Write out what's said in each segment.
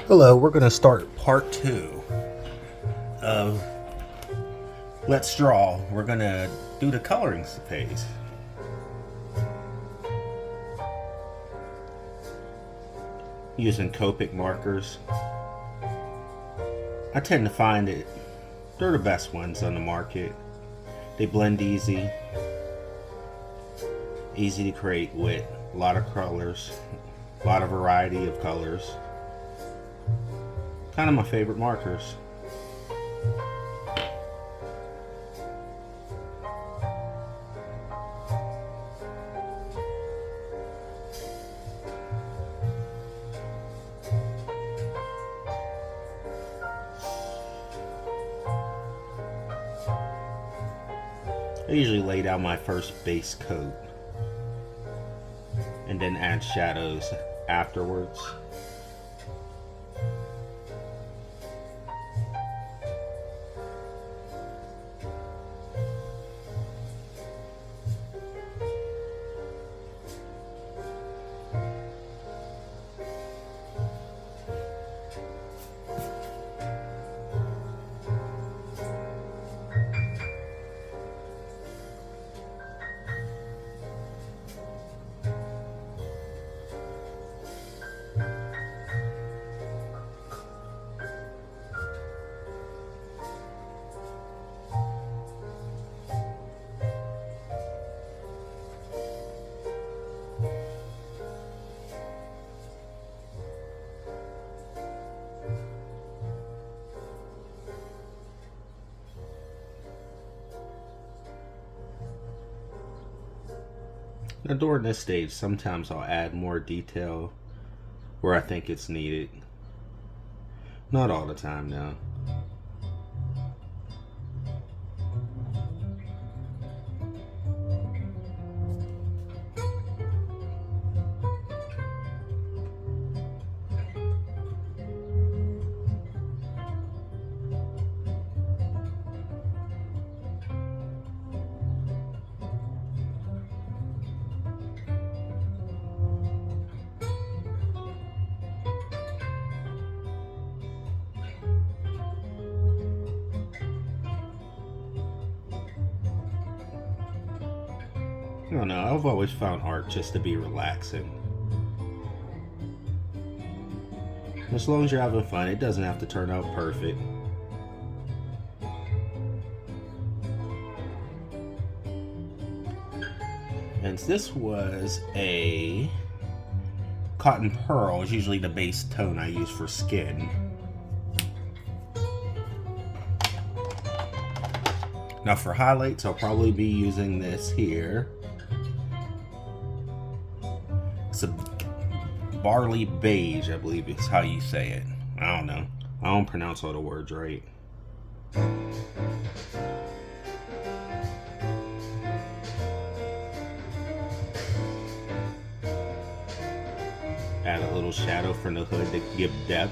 Hello, we're going to start part 2 of Let's Draw. We're going to do the coloring phase. Using Copic markers. I tend to find that they're the best ones on the market. They blend easy to create with a lot of colors, a lot of variety of colors. Kind of my favorite markers. I usually lay down my first base coat and then add shadows afterwards. Now during this stage, sometimes I'll add more detail where I think it's needed. Not all the time now. I don't know, I've always found art just to be relaxing. As long as you're having fun, it doesn't have to turn out perfect. And this was a cotton pearl, is usually the base tone I use for skin. Now for highlights, I'll probably be using this here. It's a barley beige, I believe is how you say it. I don't know. I don't pronounce all the words right. Add a little shadow from the hood to give depth.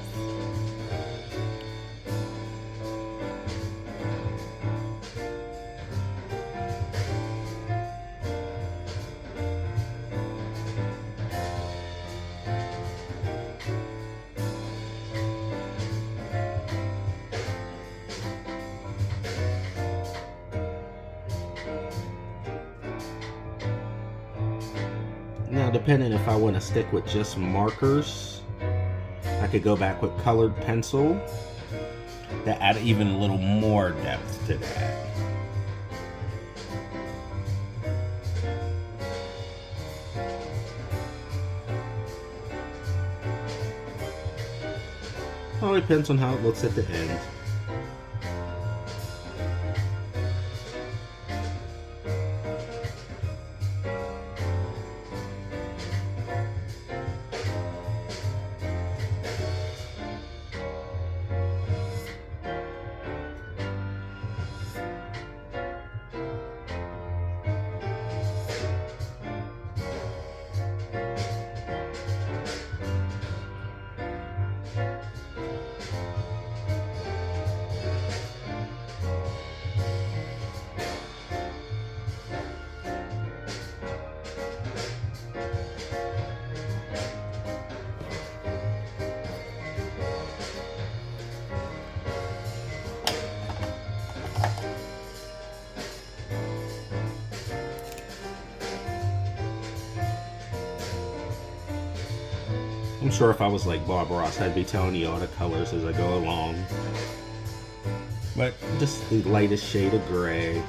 Now, depending if I want to stick with just markers, I could go back with colored pencil to add even a little more depth to that. All depends on how it looks at the end. I'm sure if I was like Bob Ross, I'd be telling you all the colors as I go along. But just the lightest shade of gray.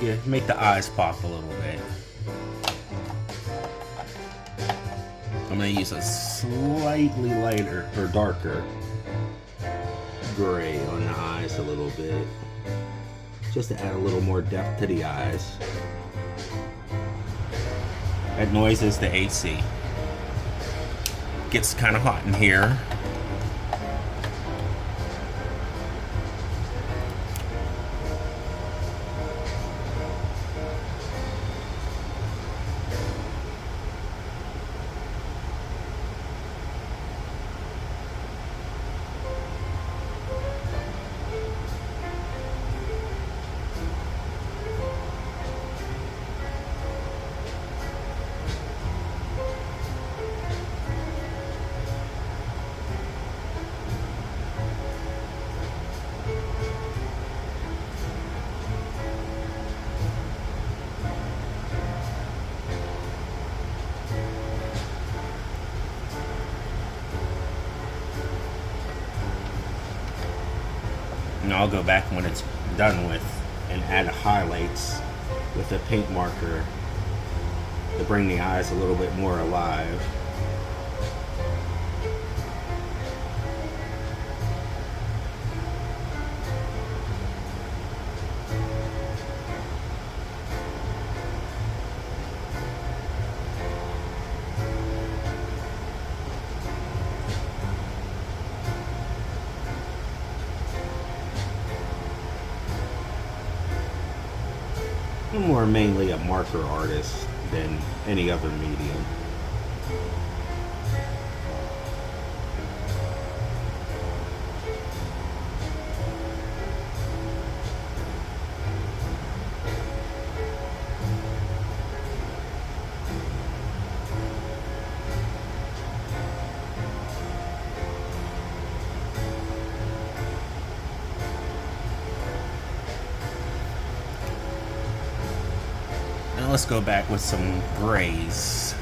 Yeah, make the eyes pop a little bit. I'm going to use a slightly lighter or darker gray on the eyes a little bit, just to add a little more depth to the eyes. That noise is the AC. Gets kind of hot in here. And I'll go back when it's done with and add highlights with a paint marker to bring the eyes a little bit more alive. I'm more mainly a marker artist than any other medium. Now let's go back with some grays.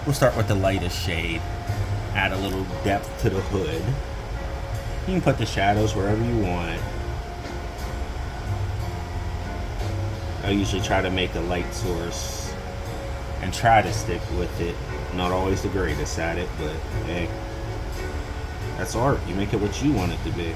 We'll start with the lightest shade. Add a little depth to the hood. You can put the shadows wherever you want. I usually try to make a light source and try to stick with it. Not always the greatest at it, but hey, that's art. You make it what you want it to be.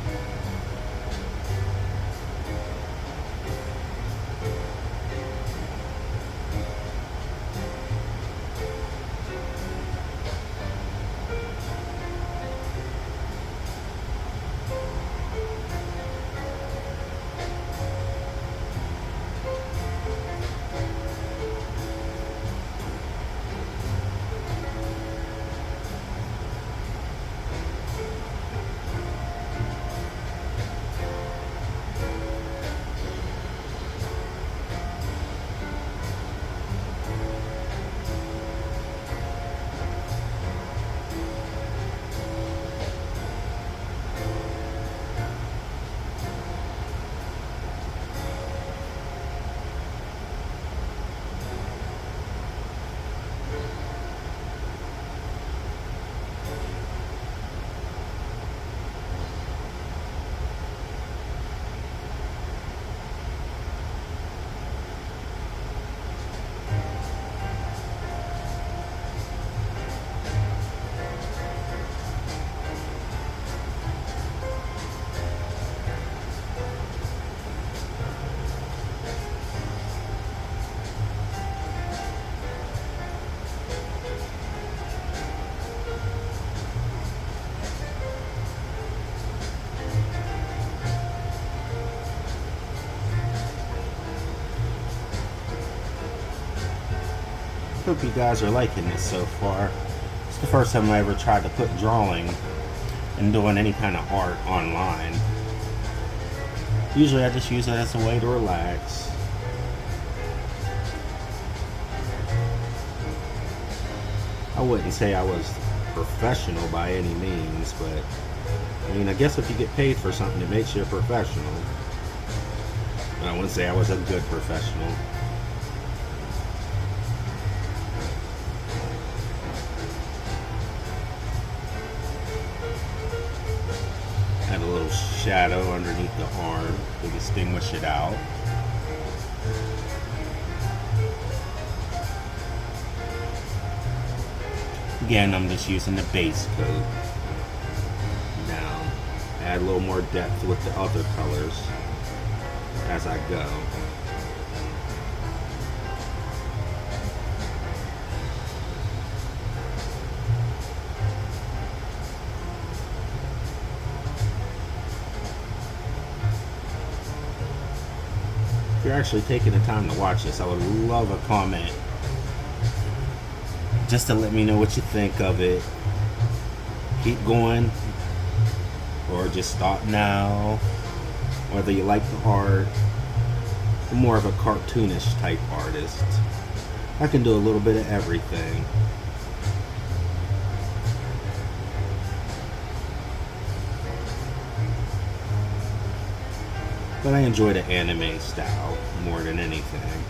Hope you guys are liking this so far. It's the first time I ever tried to put drawing and doing any kind of art online. Usually I just use it as a way to relax. I wouldn't say I was professional by any means, but I mean, I guess if you get paid for something, it makes you a professional. I wouldn't say I was a good professional. Add a little shadow underneath the arm to distinguish it out. Again, I'm just using the base coat. Now, add a little more depth with the other colors as I go. If you're actually taking the time to watch this, I would love a comment just to let me know what you think of it. Keep going or just stop now. Whether you like the art. I'm more of a cartoonish type artist. I can do a little bit of everything. But I enjoy the anime style more than anything.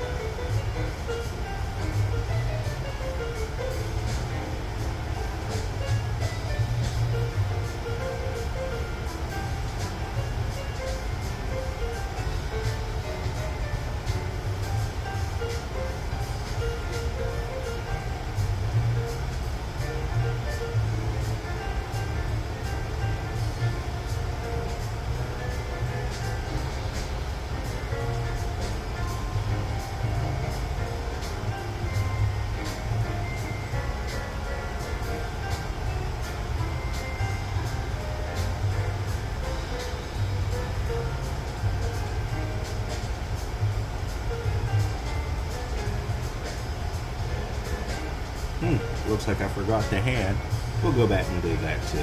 Looks like I forgot the hand. We'll go back and do that too.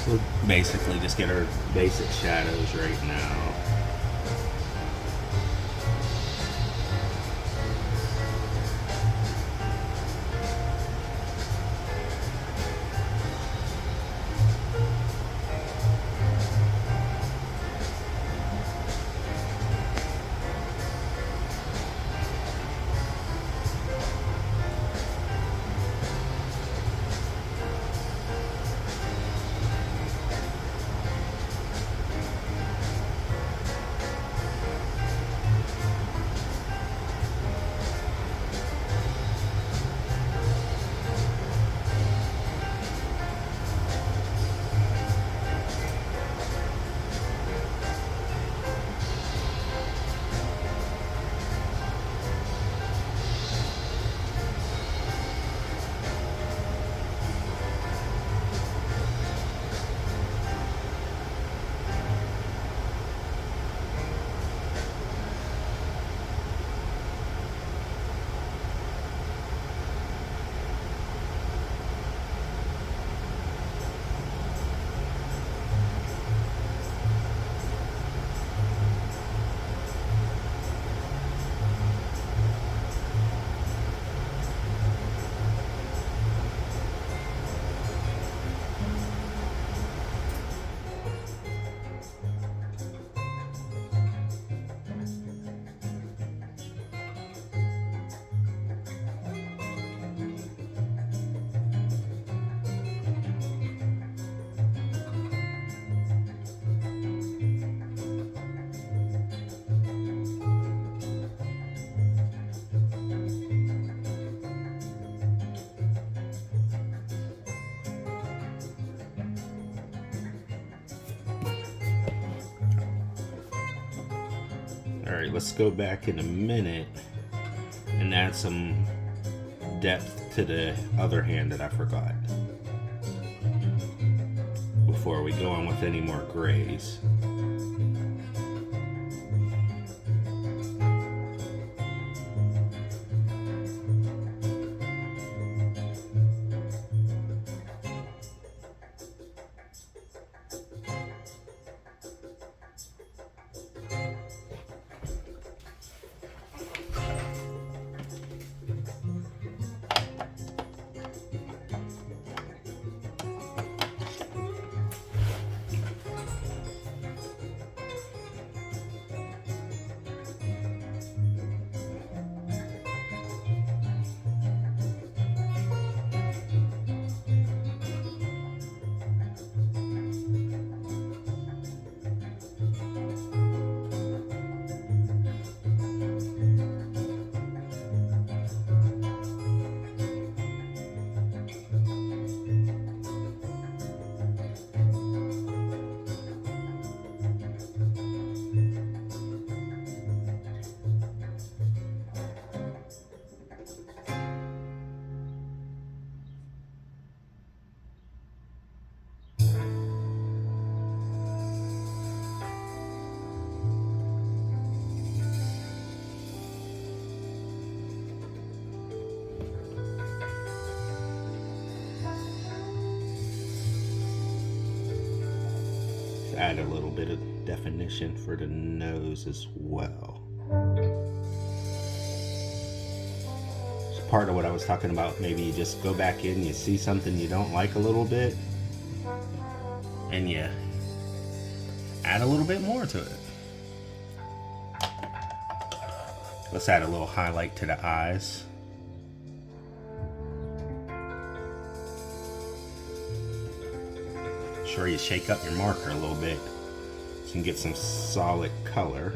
We'll basically just get our basic shadows right now. Alright, let's go back in a minute and add some depth to the other hand that I forgot before we go on with any more grays. add a little bit of definition for the nose as well. It's part of what I was talking about. Maybe you just go back in, you see something you don't like a little bit, and you add a little bit more to it. Let's add a little highlight to the eyes. Sure you shake up your marker a little bit so you can get some solid color.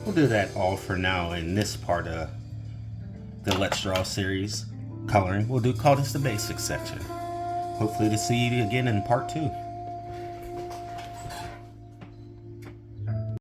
We'll do that all for now in this part of the Let's Draw series coloring. We'll call this the basics section. Hopefully to see you again in part 2.